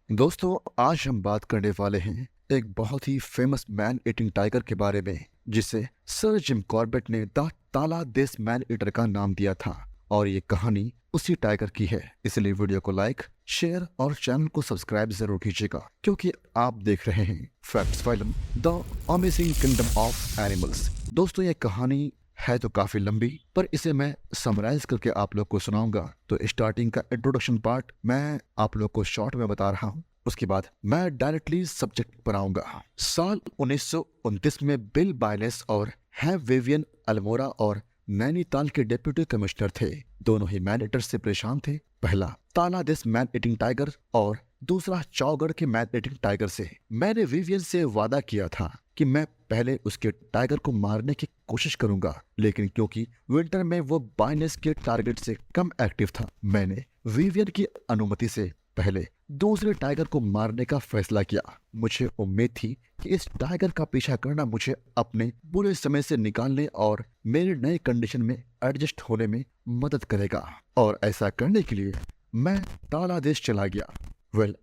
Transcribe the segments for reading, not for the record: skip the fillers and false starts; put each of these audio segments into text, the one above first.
दोस्तों, आज हम बात करने वाले हैं एक बहुत ही फेमस मैन ईटिंग टाइगर के बारे में, जिसे सर जिम कॉर्बेट ने द ताला देस मैन ईटर का नाम दिया था। और ये कहानी उसी टाइगर की है। इसलिए वीडियो को लाइक, शेयर और चैनल को सब्सक्राइब जरूर कीजिएगा, क्योंकि आप देख रहे हैं facts film the amazing kingdom of animals. दोस्तों, ये कहानी है तो काफी लंबी, पर इसे मैं समराइज करके आप लोग को सुनाऊंगा। तो स्टार्टिंग का इंट्रोडक्शन पार्ट मैं आप लोग को शॉर्ट में बता रहा हूँ, उसके बाद मैं डायरेक्टली सब्जेक्ट पर आऊंगा। साल 1929 में बिल बायलेस और हैव विवियन अल्मोरा और नैनीताल के डिप्टी कमिश्नर थे। दोनों ही मैन ईटर से परेशान थे। पहला ताला दिस मैन ईटिंग टाइगर और दूसरा चौगढ़ के मैन ईटिंग टाइगर से। मैंने विवियन से वादा किया था कि मैं पहले उसके टाइगर को मारने की कोशिश करूंगा, लेकिन क्योंकि विंटर में वो बायनेस के टारगेट से कम एक्टिव था, मैंने विवियन की अनुमति से पहले दूसरे टाइगर को मारने का फैसला किया। मुझे उम्मीद थी कि इस टाइगर का पीछा करना मुझे अपने बुरे समय से निकालने और मेरे नए कंडीशन में एडजस्ट होने में मदद करेगा, और ऐसा करने के लिए मैं ताला देश चला गया।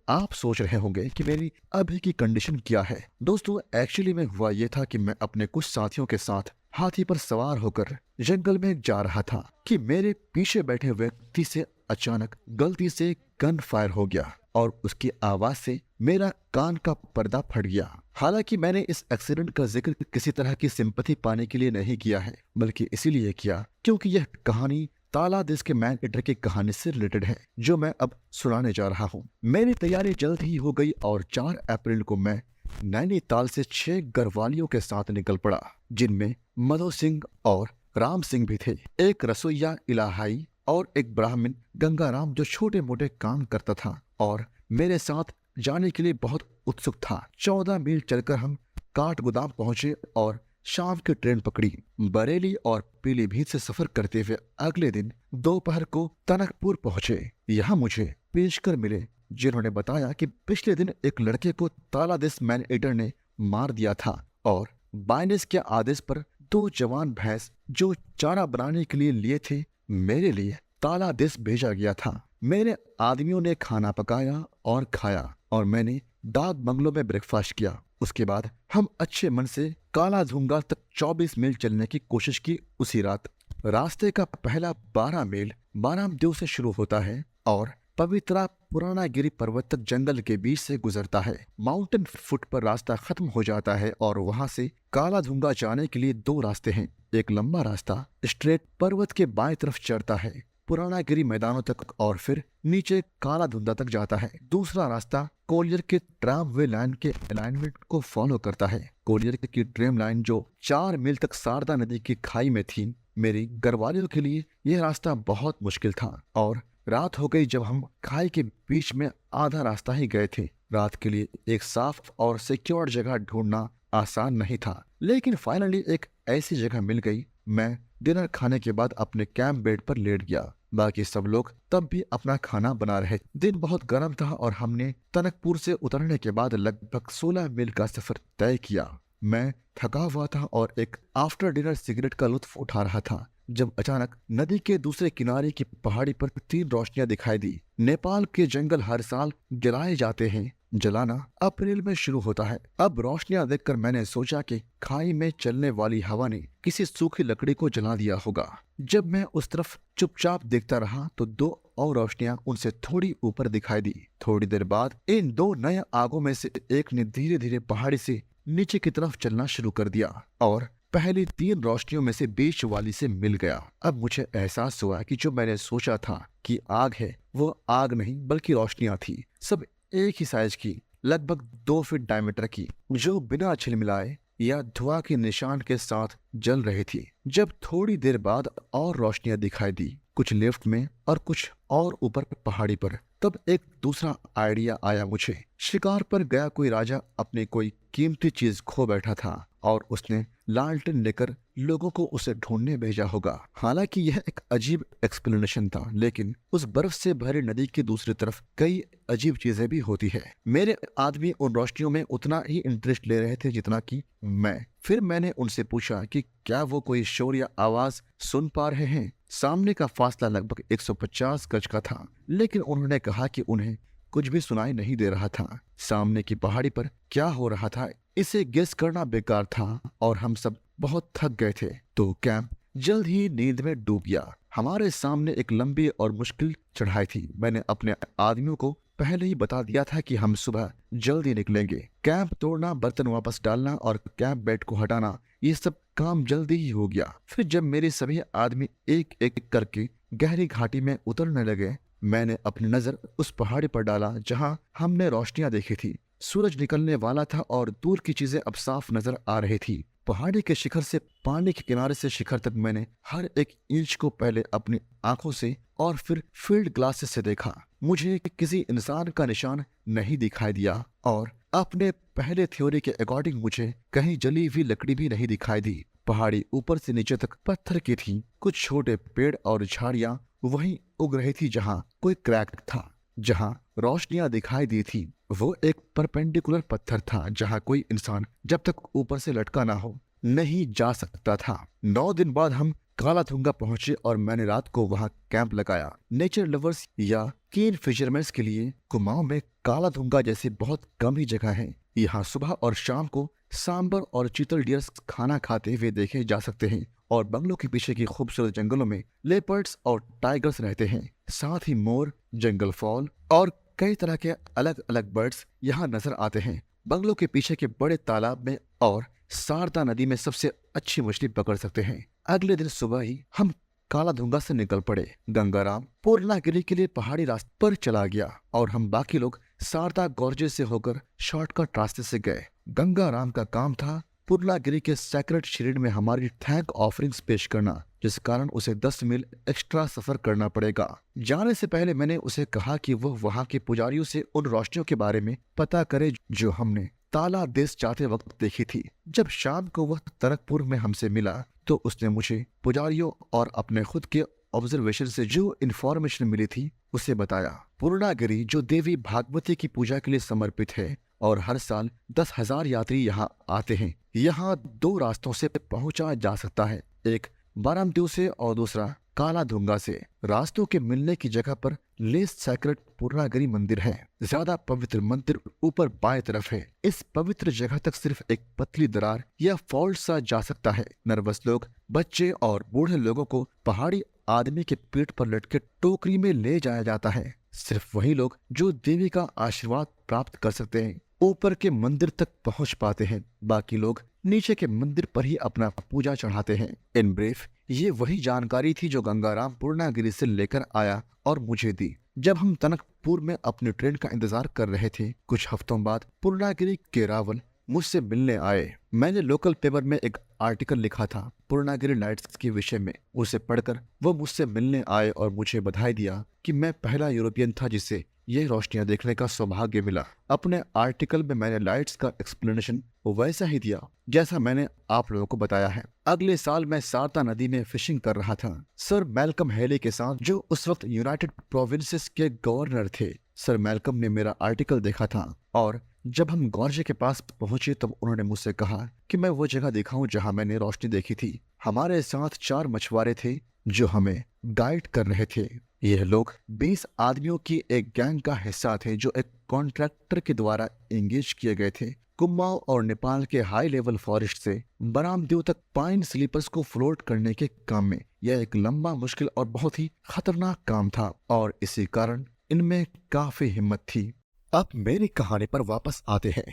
आप सोच रहे होंगे कि मेरी अभी की कंडीशन क्या है। दोस्तों, एक्चुअली में हुआ ये था कि मैं अपने कुछ साथियों के साथ हाथी पर सवार होकर जंगल में जा रहा था कि मेरे पीछे बैठे व्यक्ति से अचानक गलती से गन फायर हो गया और उसकी आवाज से मेरा कान का पर्दा फट गया। हालांकि मैंने इस एक्सीडेंट का जिक्र किसी तरह की सिंपैथी पाने के लिए नहीं किया है, बल्कि इसीलिए किया क्योंकि यह कहानी ताला देश के मैन ईटर की कहानी से रिलेटेड है, जो मैं अब सुनाने जा रहा हूँ। मेरी तैयारी जल्द ही हो गई और 4 अप्रैल को मैं नैनीताल से 6 गढ़वालियों के साथ निकल पड़ा, जिनमें मधो सिंह और राम सिंह भी थे। एक रसोईया इलाहाई और एक ब्राह्मण गंगाराम जो छोटे मोटे काम करता था और मेरे साथ जाने के लिए बहुत उत्सुक था। 14 मील चलकर हम काठगोदाम पहुंचे और शाम की ट्रेन पकड़ी। बरेली और पीलीभीत से सफर करते हुए अगले दिन दोपहर को टनकपुर पहुंचे। यहाँ मुझे पेशकर मिले, जिन्होंने बताया कि पिछले दिन एक लड़के को ताला देश मैन ईटर ने मार दिया था और बायनेस के आदेश पर 2 जवान भैंस जो चारा बनाने के लिए लिए थे, मेरे लिए ताला देश भेजा गया था। मेरे आदमियों ने खाना पकाया और खाया और मैंने डाक बंगलों में ब्रेकफास्ट किया। उसके बाद हम अच्छे मन से काला झुंगा तक 24 मील चलने की कोशिश की। उसी रात रास्ते का पहला 12 मील बारामदेव से शुरू होता है और पवित्रा पुराना गिरी पर्वत तक जंगल के बीच से गुजरता है। माउंटेन फुट पर रास्ता खत्म हो जाता है और वहां से काला झुंगा जाने के लिए 2 रास्ते हैं। एक लंबा रास्ता स्ट्रेट पर्वत के बाएं तरफ चढ़ता है पुराना गिरी मैदानों तक और फिर नीचे काला धुंधा तक जाता है। दूसरा रास्ता कोलियर के ट्रामवे लाइन के अलाइनमेंट को फॉलो करता है। कोलियर की ट्रेन लाइन जो 4 मील तक शारदा नदी की खाई में थी। मेरी गढ़वालियों के लिए यह रास्ता बहुत मुश्किल था और रात हो गई जब हम खाई के बीच में आधा रास्ता ही गए थे। रात के लिए एक साफ और सिक्योर जगह ढूंढना आसान नहीं था, लेकिन फाइनली एक ऐसी जगह मिल गई। मैं डिनर खाने के बाद अपने कैंप बेड पर लेट गया। बाकी सब लोग तब भी अपना खाना बना रहे। दिन बहुत गर्म था और हमने टनकपुर से उतरने के बाद लगभग 16 मील का सफर तय किया। मैं थका हुआ था और एक आफ्टर डिनर सिगरेट का लुत्फ उठा रहा था जब अचानक नदी के दूसरे किनारे की पहाड़ी पर 3 रोशनियां दिखाई दी। नेपाल के जंगल हर साल जलाए जाते हैं। जलाना अप्रैल में शुरू होता है। अब रोशनियां देखकर मैंने सोचा कि खाई में चलने वाली हवा ने किसी सूखी लकड़ी को जला दिया होगा। जब मैं उस तरफ चुपचाप देखता रहा तो 2 और रोशनियां उनसे थोड़ी ऊपर दिखाई दी। थोड़ी देर बाद इन 2 नए आगों में से एक ने धीरे धीरे पहाड़ी से नीचे की तरफ चलना शुरू कर दिया और पहली 3 रोशनियों में से बीच वाली से मिल गया। अब मुझे एहसास हुआ कि जो मैंने सोचा था कि आग है, वो आग नहीं बल्कि रोशनियां थी। सब एक ही साइज की, लगभग 2 फीट डायमीटर की, जो बिना छिलमिलाए या धुआं के निशान के साथ जल रही थी। जब थोड़ी देर बाद और रोशनियां दिखाई दी, कुछ लेफ्ट में और कुछ और ऊपर पहाड़ी पर, तब एक दूसरा आइडिया आया मुझे। शिकार पर गया कोई राजा अपनी कोई कीमती चीज खो बैठा था और उसने लालटेन लेकर लोगों को उसे ढूंढने भेजा होगा। हालांकि यह एक अजीब एक्सप्लेनेशन था, लेकिन उस बर्फ से भरी नदी की दूसरी तरफ कई अजीब चीजें भी होती है। मेरे आदमी उन रोशनियों में उतना ही इंटरेस्ट ले रहे थे जितना कि मैं। फिर मैंने उनसे पूछा कि क्या वो कोई शोर या आवाज सुन पा रहे हैं। सामने का फासला लगभग 150 गज का था, लेकिन उन्होंने कहा कि उन्हें कुछ भी सुनाई नहीं दे रहा था। सामने की पहाड़ी पर क्या हो रहा था इसे गेस करना बेकार था और हम सब बहुत थक गए थे, तो कैंप जल्द ही नींद में डूब गया। हमारे सामने एक लंबी और मुश्किल चढ़ाई थी। मैंने अपने आदमियों को पहले ही बता दिया था कि हम सुबह जल्दी निकलेंगे। कैंप तोड़ना, बर्तन वापस डालना और कैंप बेड को हटाना, ये सब काम जल्दी ही हो गया। फिर जब मेरे सभी आदमी एक एक करके गहरी घाटी में उतरने लगे, मैंने अपनी नजर उस पहाड़ी पर डाला जहां हमने रोशनियां देखी थी। सूरज निकलने वाला था और दूर की चीजें अब साफ नजर आ रही थी। पहाड़ी के शिखर से पानी के किनारे से शिखर तक मैंने हर एक इंच को पहले अपनी आंखों से और फिर फील्ड ग्लासेस से देखा। मुझे किसी इंसान का निशान नहीं दिखाई दिया और अपने पहले थ्योरी के अकॉर्डिंग मुझे कहीं जली हुई लकड़ी भी नहीं दिखाई दी। पहाड़ी ऊपर से नीचे तक पत्थर की थी। कुछ छोटे पेड़ और झाड़ियां वहीं उग रही थी जहां कोई क्रैक था। जहां रोशनियां दिखाई दी थी वो एक परपेंडिकुलर पत्थर था जहां कोई इंसान जब तक ऊपर से लटका ना हो नहीं जा सकता था। 9 दिन बाद हम कालाधुंगा पहुंचे और मैंने रात को वहां कैंप लगाया। नेचर लवर्स या कीन फिशरमैन्स के लिए कुमाऊं में कालाधुंगा जैसे बहुत कम ही जगह है। यहाँ सुबह और शाम को सांबर और चीतल डियर्स खाना खाते हुए देखे जा सकते हैं और बंगलों के पीछे की खूबसूरत जंगलों में लेपर्ड्स और टाइगर्स रहते हैं। साथ ही मोर, जंगल फॉल और कई तरह के अलग अलग बर्ड्स यहाँ नजर आते हैं। बंगलों के पीछे के बड़े तालाब में और शारदा नदी में सबसे अच्छी मछली पकड़ सकते हैं। अगले दिन सुबह ही हम कालाधुंगा से निकल पड़े। गंगाराम पूर्णागिरी के लिए पहाड़ी रास्ते पर चला गया और हम बाकी लोग शारदा गॉर्जे से होकर शॉर्टकट रास्ते से गए। गंगाराम का काम था पूर्णागिरी के सैक्रेड शिरीन में हमारी थैंक ऑफरिंग्स पेश करना, जिस कारण उसे 10 मील एक्स्ट्रा सफर करना पड़ेगा। जाने से पहले मैंने उसे कहा कि वह वहां के पुजारियों से उन रोशनियों के बारे में पता करे जो हमने ताला देश जाते वक्त देखी थी। जब शाम को वह तनकपुर में हमसे मिला तो उसने मुझे पुजारियों और अपने खुद के ऑब्जर्वेशन से जो इन्फॉर्मेशन मिली थी उसे बताया। पूर्णागिरी जो देवी भागवती की पूजा के लिए समर्पित है और हर साल 10,000 यात्री यहाँ आते हैं। यहाँ 2 रास्तों से पहुंचा जा सकता है, एक बारामदेव से और दूसरा कालाधुंगा से। रास्तों के मिलने की जगह पर लेस सैक्रेड पूर्णागिरी मंदिर है। ज्यादा पवित्र मंदिर ऊपर बाएं तरफ है। इस पवित्र जगह तक सिर्फ एक पतली दरार या फॉल्ट सा जा सकता है। नर्वस लोग, बच्चे और बूढ़े लोगों को पहाड़ी आदमी के पेट पर लटके टोकरी में ले जाया जाता है। सिर्फ वही लोग जो देवी का आशीर्वाद प्राप्त कर सकते हैं ऊपर के मंदिर तक पहुंच पाते हैं। बाकी लोग नीचे के मंदिर पर ही अपना पूजा चढ़ाते हैं। इन ब्रीफ ये वही जानकारी थी जो गंगाराम पूर्णागिरी से लेकर आया और मुझे दी। जब हम तनकपुर में अपनी ट्रेन का इंतजार कर रहे थे, कुछ हफ्तों बाद पूर्णागिरी के रावल मुझसे मिलने आए। मैंने लोकल पेपर में एक आर्टिकल लिखा था पूर्णागिरी नाइट्स के विषय में। उसे पढ़कर वो मुझसे मिलने आए और मुझे बधाई दिया कि मैं पहला यूरोपियन था जिसे ये रोशनियां देखने का सौभाग्य मिला। अपने आर्टिकल में मैंने लाइट्स का एक्सप्लेनेशन वैसा ही दिया जैसा मैंने आप लोगों को बताया है। अगले साल मैं शारदा नदी में फिशिंग कर रहा था सर मैल्कम हेली के साथ, जो उस वक्त यूनाइटेड प्रोविंसेस के गवर्नर थे। सर मैल्कम ने मेरा आर्टिकल देखा था और जब हम गॉर्जे के पास पहुंचे तब उन्होंने मुझसे कहा कि मैं वो जगह दिखाऊं जहां मैंने रोशनी देखी थी। हमारे साथ 4 मछुआरे थे जो हमें गाइड कर रहे थे। यह लोग 20 आदमियों की एक गैंग का हिस्सा थे जो एक कॉन्ट्रैक्टर के द्वारा एंगेज किए गए थे। कुमाऊं और नेपाल के हाई लेवल फॉरेस्ट से बारामदेव तक पाइन स्लीपर्स को फ्लोट करने के काम में यह एक लंबा, मुश्किल और बहुत ही खतरनाक काम था और इसी कारण इनमें काफी हिम्मत थी। अब मेरी कहानी पर वापस आते हैं।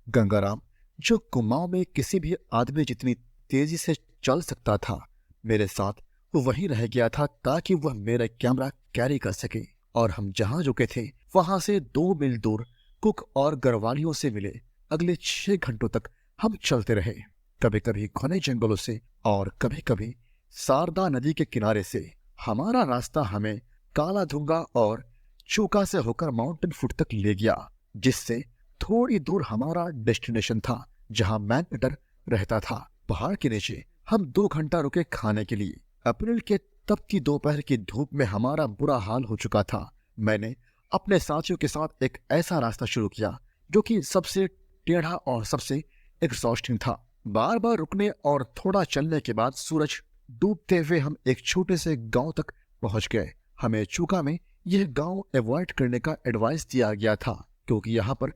गंगाराम जो कुमाऊं में किसी भी आदमी जितनी तेजी से चल सकता था, मेरे साथ वो वहीं रह गया था ताकि वह मेरा कैमरा कैरी कर सके। और हम जहां रुके थे वहां से 2 मील दूर कुक और गरवालियों से मिले। अगले 6 घंटों तक हम चलते रहे, कभी कभी घने जंगलों से और कभी कभी शारदा नदी के किनारे से। हमारा रास्ता हमें कालाधुंगा और चूका से होकर माउंटेन फुट तक ले गया, जिससे थोड़ी दूर हमारा डेस्टिनेशन था जहां मैनहट्टन रहता था। पहाड़ के नीचे हम 2 घंटा रुके खाने के लिए। अप्रैल के तपती दोपहर की धूप में हमारा बुरा हाल हो चुका था। मैंने अपने साथियों के साथ एक ऐसा रास्ता शुरू किया जो कि सबसे टेढ़ा और सबसे एग्जॉस्टिंग था। बार बार रुकने और थोड़ा चलने के बाद सूरज डूबते हुए हम एक छोटे से गांव तक पहुंच गए। हमें चूका में यह गांव अवॉइड करने का एडवाइस दिया गया था क्योंकि यहाँ पर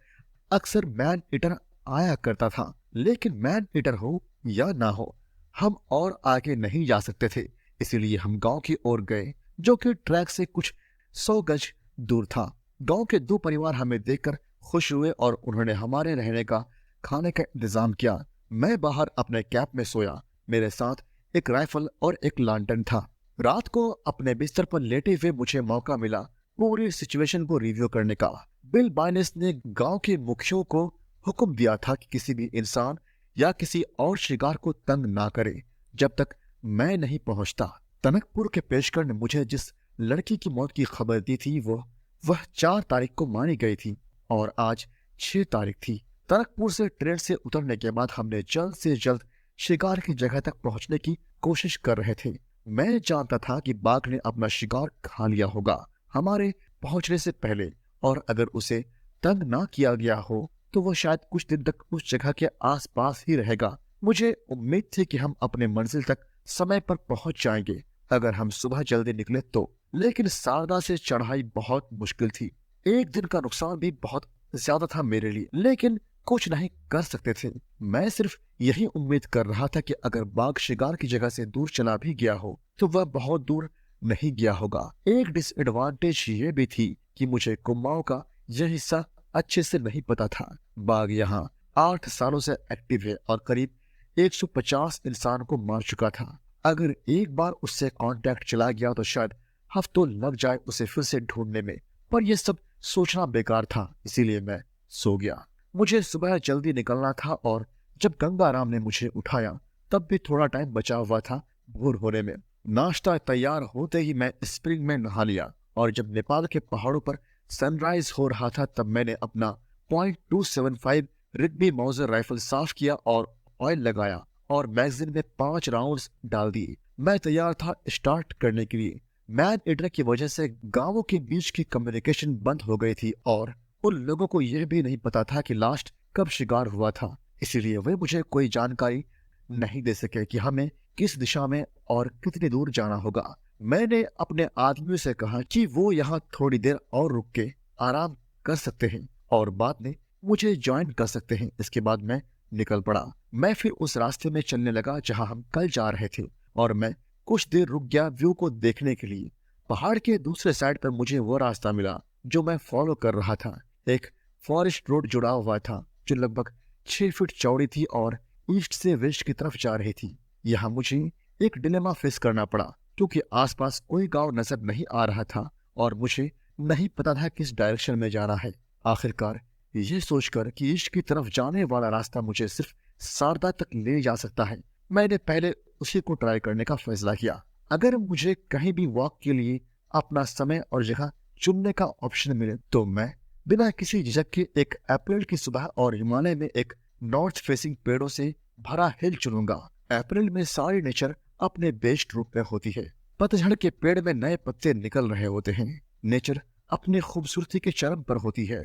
अक्सर मैन ईटर आया करता था। लेकिन मैन ईटर हो या ना हो, हम और आगे नहीं जा सकते थे। इसीलिए हम गांव की ओर गए, जो कि ट्रैक से कुछ 100 गज दूर था। गांव के 2 परिवार हमें देखकर खुश हुए और उन्होंने हमारे रहने का, खाने का इंतजाम किया। मैं बाहर अपने कैंप में सोया। मेरे साथ एक राइफल और एक लालटेन था। रात को अपने बिस्तर पर लेटे हुए मुझे मौका मिला पूरी सिचुएशन को रिव्यू करने का। बिल बाइनेस ने गांव के मुखियों को हुक्म दिया था कि किसी भी इंसान या किसी और शिकार को तंग ना करे जब तक मैं नहीं पहुंचता। टनकपुर के पेशकर ने मुझे जिस लड़की की मौत की खबर दी थी वह 4 तारीख को मानी गई थी और आज 6 तारीख थी। टनकपुर से ट्रेन से उतरने के बाद हमने जल्द से जल्द शिकार की जगह तक पहुंचने की कोशिश कर रहे थे। मैं जानता था कि बाघ ने अपना शिकार खा लिया होगा हमारे पहुंचने से पहले, और अगर उसे तंग ना किया गया हो तो वह शायद कुछ दिन तक उस जगह के आसपास ही रहेगा। मुझे उम्मीद थी कि हम अपने मंजिल तक समय पर पहुंच जाएंगे अगर हम सुबह जल्दी निकले तो। लेकिन सारदा से चढ़ाई बहुत मुश्किल थी। एक दिन का नुकसान भी बहुत ज्यादा था मेरे लिए, लेकिन कुछ नहीं कर सकते थे। मैं सिर्फ यही उम्मीद कर रहा था कि अगर बाघ शिकार की जगह से दूर चला भी गया हो तो वह बहुत दूर नहीं गया होगा। एक डिसएडवांटेज ये भी थी कि मुझे कुमाऊं का यह हिस्सा अच्छे से नहीं पता था। बाघ यहाँ 8 सालों से एक्टिव है और करीब 150 इंसान को मार चुका था। अगर एक बार उससे कांटेक्ट चला गया तो शायद हफ्तों लग जाए उसे फिर से ढूंढने में, पर यह सब सोचना बेकार था। इसीलिए मैं सो गया। मुझे सुबह जल्दी निकलना था और जब गंगाराम ने मुझे उठाया तब भी थोड़ा टाइम बचा हुआ था भोर होने में। नाश्ता तैयार होते ही मैं स्प्रिंग में नहा लिया और जब नेपाल के पहाड़ों पर सनराइज हो रहा था तब मैंने अपना .275 रिग्बी माउजर राइफल साफ किया और ऑयल लगाया और मैगजीन में 5 राउंड्स डाल दिए। मैं तैयार था स्टार्ट करने के लिए। मैन ईटर की वजह से गांवों के बीच की कम्युनिकेशन बंद हो गई थी और उन लोगों को यह भी नहीं पता था कि लास्ट कब शिकार हुआ था। इसीलिए वे मुझे कोई जानकारी नहीं दे सके कि हमें किस दिशा में और कितनी दूर जाना होगा। मैंने अपने आदमियों से कहा कि वो यहाँ थोड़ी देर और रुक के आराम कर सकते हैं और बाद में मुझे ज्वाइन कर सकते हैं। इसके बाद मैं निकल पड़ा। मैं फिर उस रास्ते में चलने लगा जहाँ हम कल जा रहे थे और मैं कुछ देर रुक गया व्यू को देखने के लिए। पहाड़ के दूसरे साइड पर मुझे वो रास्ता मिला जो मैं फॉलो कर रहा था। एक फॉरेस्ट रोड जुड़ा हुआ था जो लगभग 6 फीट चौड़ी थी और ईस्ट से वेस्ट की तरफ जा रही थी। यहाँ मुझे एक डिलेमा फेस करना पड़ा क्योंकि आसपास कोई गांव नजर नहीं आ रहा था और मुझे नहीं पता था किस डायरेक्शन में जाना है। आखिरकार ये सोचकर कि ईस्ट की तरफ जाने वाला रास्ता मुझे सिर्फ सारदा तक ले जा सकता है, मैंने पहले उसी को ट्राई करने का फैसला किया। अगर मुझे कहीं भी वॉक के लिए अपना समय और जगह चुनने का ऑप्शन मिले तो मैं बिना किसी झिझक के एक अप्रैल की सुबह और हिमालय में एक नॉर्थ फेसिंग पेड़ों से भरा हिल चुनूंगा। अप्रैल में सारी नेचर अपने बेस्ट रूप में होती है। पतझड़ के पेड़ में नए पत्ते निकल रहे होते हैं। नेचर अपनी खूबसूरती के चरम पर होती है।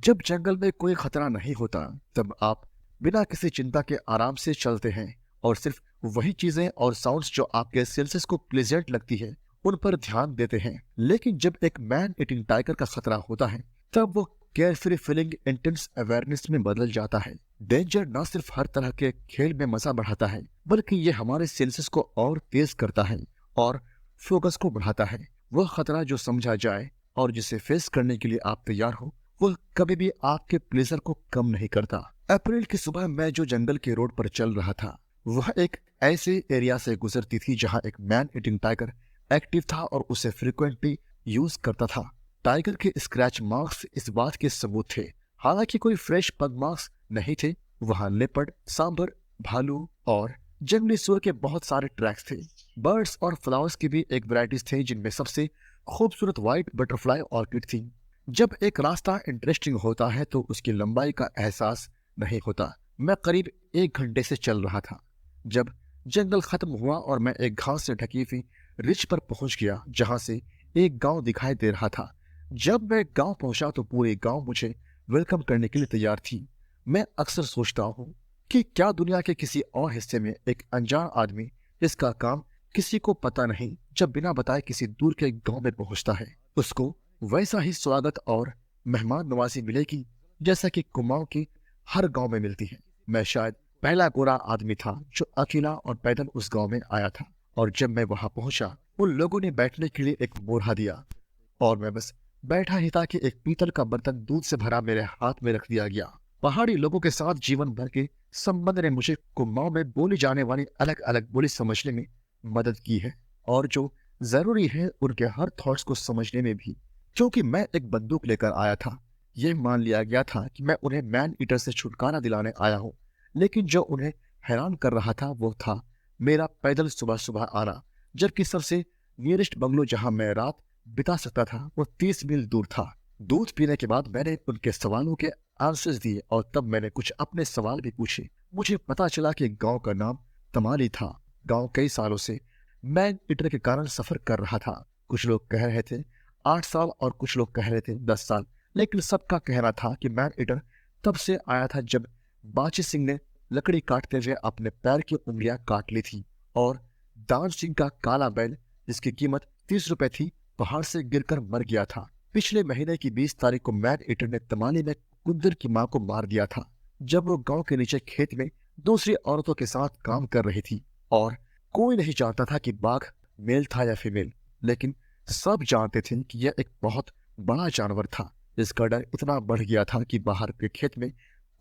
जब जंगल में कोई खतरा नहीं होता तब आप बिना किसी चिंता के आराम से चलते हैं और सिर्फ वही चीजें और साउंड्स जो आपके सेंसेस को प्लेजेंट लगती है उन पर ध्यान देते हैं। लेकिन जब एक मैन ईटिंग टाइगर का खतरा होता है तब वो केयरफ्री फीलिंग इंटेंस अवेयरनेस में बदल जाता है। डेंजर न सिर्फ हर तरह के खेल में मजा बढ़ाता है बल्कि ये हमारे सेंसेस को और तेज करता है और फोकस को बढ़ाता है। वह खतरा जो समझा जाए और जिसे फेस करने के लिए आप तैयार हो वह कभी भी आपके प्लेजर को कम नहीं करता। अप्रैल की सुबह मैं जो जंगल के रोड पर चल रहा था वह एक ऐसे एरिया से गुजरती थी जहां एक मैन ईटिंग टाइगर एक्टिव था और उसे फ्रिक्वेंटली यूज करता था। टाइगर के स्क्रैच मार्क्स इस बात के सबूत थे। हालांकि कोई फ्रेश पग मार्क्स नहीं थे। वहां लेपर्ड, सांबर, भालू और जंगली सुअर के बहुत सारे ट्रैक्स थे। बर्ड्स और फ्लावर्स की भी एक वैरायटीज थे जिनमें सबसे खूबसूरत व्हाइट बटरफ्लाई ऑर्किड थी। जब एक रास्ता इंटरेस्टिंग होता है तो उसकी लंबाई का एहसास नहीं होता। मैं करीब 1 घंटे से चल रहा था जब जंगल खत्म हुआ और मैं एक घास से ढकी हुई रिच पर पहुंच गया जहां से एक गांव दिखाई दे रहा था। जब मैं गांव पहुंचा तो पूरे गांव मुझे वेलकम करने के लिए तैयार थी। मैं अक्सर सोचता हूँ कि क्या दुनिया के किसी और हिस्से में एक अनजान आदमी जिसका काम किसी को पता नहीं जब बिना बताए किसी दूर के गांव में पहुंचता है उसको वैसा ही स्वागत और मेहमान नवाजी मिलेगी जैसा कि कुमाऊं के हर गांव में मिलती है। मैं शायद पहला गोरा आदमी था जो अकेला और पैदल उस गांव में आया था, और जब मैं वहां पहुंचा उन लोगों ने बैठने के लिए एक मोरहा दिया और मैं बस बैठा ही था कि एक पीतल का बर्तन दूध से भरा मेरे हाथ में रख दिया गया। पहाड़ी लोगों के साथ जीवन भर के संबंध ने मुझे कुमाऊं में बोली जाने वाली अलग अलग बोली समझने में मदद की है, और जो जरूरी है उनके हर थॉट्स को समझने में भी। क्योंकि मैं एक बंदूक लेकर आया था, यह मान लिया गया था कि मैं उन्हें मैन ईटर से छुटकारा दिलाने आया हूँ। लेकिन जो उन्हें हैरान कर रहा था वो था मेरा पैदल सुबह सुबह आना, जबकि सबसे नियरेस्ट बंगलो जहां मैं रात बिता सकता था वो 30 मील दूर था। दूध पीने के बाद मैंने उनके सवालों के आंसर्स दिए और तब मैंने कुछ अपने सवाल भी पूछे। मुझे पता चला कि गांव का नाम तमाली था। गांव कई सालों से मैन ईटर के कारण सफर कर रहा था। कुछ लोग कह रहे थे 8 साल और कुछ लोग कह रहे थे 10 साल, लेकिन सबका कहना था कि मैन ईटर तब से आया था जब बाची सिंह ने लकड़ी काटते हुए अपने पैर की उंगलियां काट ली थी, और दान सिंह का काला बैल जिसकी कीमत 30 रुपए थी पहाड़ से गिरकर मर गया था। पिछले महीने की 20 तारीख को मैन ईटर ने तमाली में कुंदर की मां को मार दिया था जब वो गांव के नीचे खेत में दूसरी औरतों के साथ काम कर रही थी। और कोई नहीं जानता था कि बाघ मेल था या फीमेल, लेकिन सब जानते थे कि यह एक बहुत बड़ा जानवर था जिसका डर इतना बढ़ गया था कि बाहर के खेत में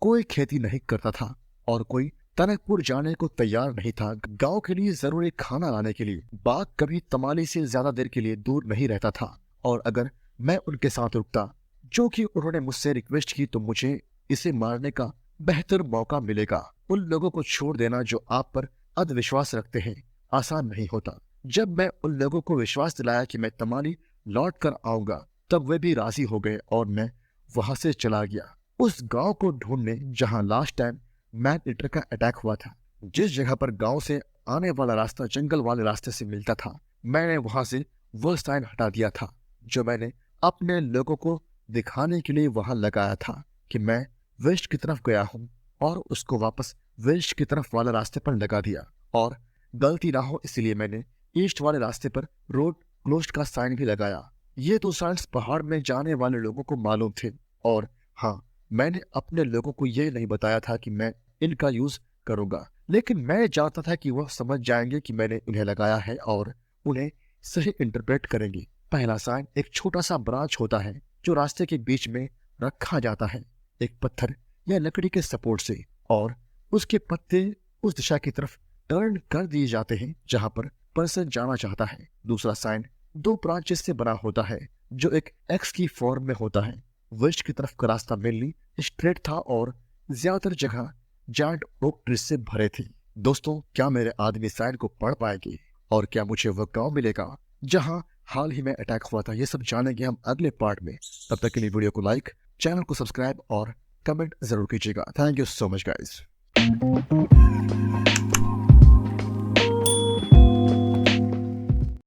कोई खेती नहीं करता था और कोई टनकपुर जाने को तैयार नहीं था गांव के लिए जरूरी खाना लाने के लिए। बाघ कभी तमाली से ज्यादा देर के लिए दूर नहीं रहता था, और अगर मैं उनके साथ रुकता, जो कि उन्होंने मुझसे रिक्वेस्ट की, तो मुझे इसे मारने का बेहतर मौका मिलेगा। उन लोगों को छोड़ देना जो आप पर अविश्वास रखते हैं आसान नहीं होता। जब मैं उन लोगों को विश्वास दिलाया कि मैं तमाली लौट कर आऊंगा, तब वे भी राजी हो गए और मैं वहां से चला गया उस गांव को ढूंढने जहां लास्ट टाइम मैन ईटर का अटैक हुआ था। जिस जगह पर गांव से आने वाला रास्ता जंगल वाले रास्ते से मिलता था, मैंने वहां से वो साइन हटा दिया था जो मैंने अपने लोगों को दिखाने के लिए वहां लगाया था कि मैं वेस्ट की तरफ गया हूं, और उसको वापस वेस्ट की तरफ वाले रास्ते पर लगा दिया। और गलती ना हो इसलिए मैंने ईस्ट वाले रास्ते पर रोड क्लोज्ड का साइन भी लगाया। ये तो साइंस पहाड़ में जाने वाले लोगों को मालूम थे, और हाँ, मैंने अपने लोगों को यह नहीं बताया था कि मैं इनका यूज करूंगा, लेकिन मैं जानता था कि वह समझ जाएंगे कि मैंने उन्हें लगाया है और उन्हें सही इंटरप्रेट करेंगे। पहला साइन एक छोटा सा ब्रांच होता है जो रास्ते के बीच में रखा जाता है, एक पत्थर या लकड़ी के सपोर्ट से, और उसके पत्ते उस दिशा की तरफ टर्न कर दिए जाते हैं जहां पर पर्सन जाना चाहता है। दूसरा साइन 2 ब्रांचेस से बना होता है जो एक एक्स की फॉर्म में होता है। वेस्ट की तरफ का रास्ता मेनली स्ट्रेट था और ज्यादातर जगह जायंट ओक ट्री से भरे थे। दोस्तों, क्या मेरे आदमी साइन को पढ़ पाएंगे और क्या मुझे वह गांव मिलेगा जहां हाल ही में अटैक हुआ था? ये सब जानेंगे हम अगले पार्ट में। तब तक के लिए वीडियो को लाइक, चैनल को सब्सक्राइब और कमेंट जरूर कीजिएगा। Thank you so much guys.